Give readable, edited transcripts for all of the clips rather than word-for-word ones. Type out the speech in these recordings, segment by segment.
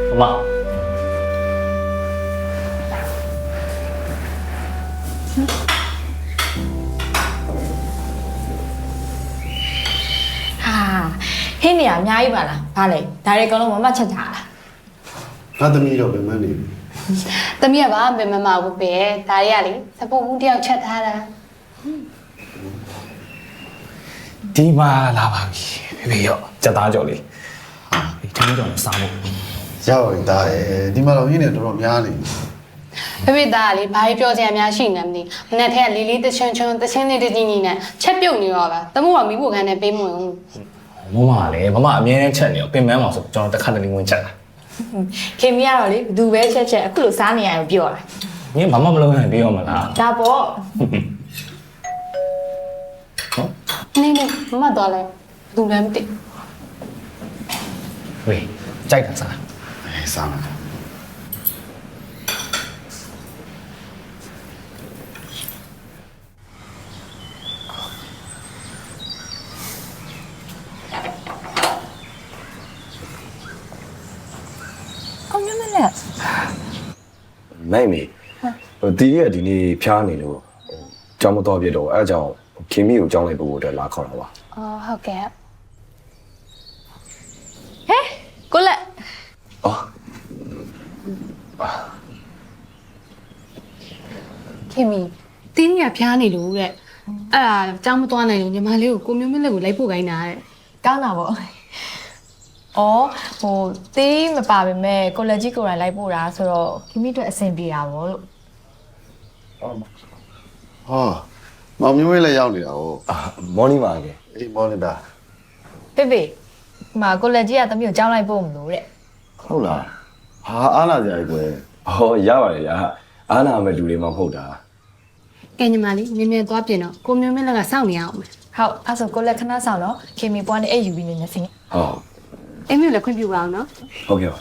မဟင်းနေရအများကြီးပါလားဘာလဲဒါတွေအကုန်လုံးမမချက်ထားလား ငါသမီးတော့ဘယ်မှနေ သမီးကဘာမှမမဘူးပဲဒါတွေကလေစပုတ်မှုတယောက်ချက်ထားတာ ဒီမှာလာပါပြီဖေရောစက်သားကြော်လေးဒီထမင်းကြော်နဲ့စားဖို့ ရောက်ရင်ဒါဒီမှာတော့ရင်းနေတော်တော်များနေ ဖေသားကလေဘာပြောစရာများရှိနေမသိမနေ့ထက်ကလေးလေးတချွန်းချွန်းတချင်းလေးတကြီးကြီးနဲ့ချက်ပြုတ်နေရောပါသမုကမိဖို့ခန်းနဲ့ပေးမဝင်ဘူး မမလည်းမမအမြဲတမ်းချက်နေရောပင်ပန်းမှာဆိုကျွန်တော်တစ်ခါတလေဝင်ချက်တာ ခင်မရတော့လေဘသူပဲချက်ချက်အခုလိုစားနေရလို့ပြောတာ မင်းဘာမှမလုပ်နိုင်ပြီးရောမလား ဒါပေါ့နေနေမမတော့လဲဘသူလည်းမသိ ဝေးကြိုက်တာစား စားမယ် အောင်ရမလဲ မိုက်မေတီးရဒီနေ့ဖျားနေလို့ကြောင်းမတော်ပြတော့အဲအကြောင်းခင်မီကိုကြောင်းလိုက်ပို့အတွက်လာခေါ်တာပါ အော်ဟုတ်ကဲ့ဟဲ့ကိုလက် အော် ခင်မီတင်းရဖျားနေလို့တဲ့အဲ့ဒါကြောင်းမသွားနိုင်လို့ညီမလေးကိုကိုမျိုးမင်းလက်ကိုလိုက်ပို့ခိုင်းတာတဲ့ကောင်းတာပေါ့ အော်ဟိုသေးမပါပေမဲ့ကိုလက်ကြီးကိုယ်တိုင်လိုက်ပို့တာဆိုတော့ခိမိတို့အဆင်ပြေတာဗောလို့ ဟောမောင်မျိုးဝဲလည်းရောက်နေတာဟုတ် မော်နီမာကဲ အေးမော်နေတာ ဖေဖေဒီမှာကိုလက်ကြီးကသမီးကိုကြောင်းလိုက်ပို့မလို့တဲ့ ဟုတ်လားဟာအားလာကြရွယ် ဟောရပါတယ်ဗျာအားနာမဲ့လူတွေမှမဟုတ်တာ ကဲညီမလေးမြင်မြင်သွားပြင်တော့ကိုမျိုးမင်းလက်ကစောင့်နေရအောင်မယ် ဟုတ်အဲ့ဆိုကိုလက်ခဏဆောင်တော့ခေမီပွားနေအဲ့ယူပြီးနေနေစင်း ဟော အိမ်မျိုးလည်းခွင့်ပြုပါအောင်နော် ဟုတ်ကဲ့ပါ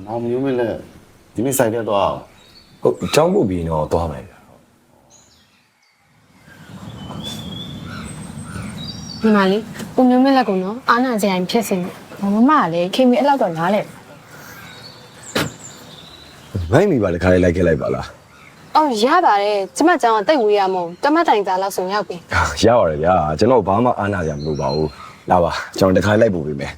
မောင်မျိုးဝဲလည်းဒီနေ့ဆိုင်တက်သွားအောင် ဟုတ်ကြောင်းပို့ပြီးတော့သွားမယ်ဗျာ ညီမလေးကိုမျိုးမင်းလက်ကိုနော်အားနာစရာဖြစ်စင်တယ် မမကလေခေမီအဲ့လောက်တော့နားလဲ မိုက်မီပါလေခါလေးလိုက်ခဲ့လိုက်ပါလား အော်ရပါတယ်ကျမကြောင်ကတိတ်ဝေးရမဟုတ်တမတ်တိုင်သားလောက်ဆိုရောက်ပြီ ရပါတယ်ဗျာကျွန်တော်ဘာမှအားနာကြမလို့ပါဘူးလာပါကျွန်တော်တစ်ခါလိုက်ပို့ပေးမယ်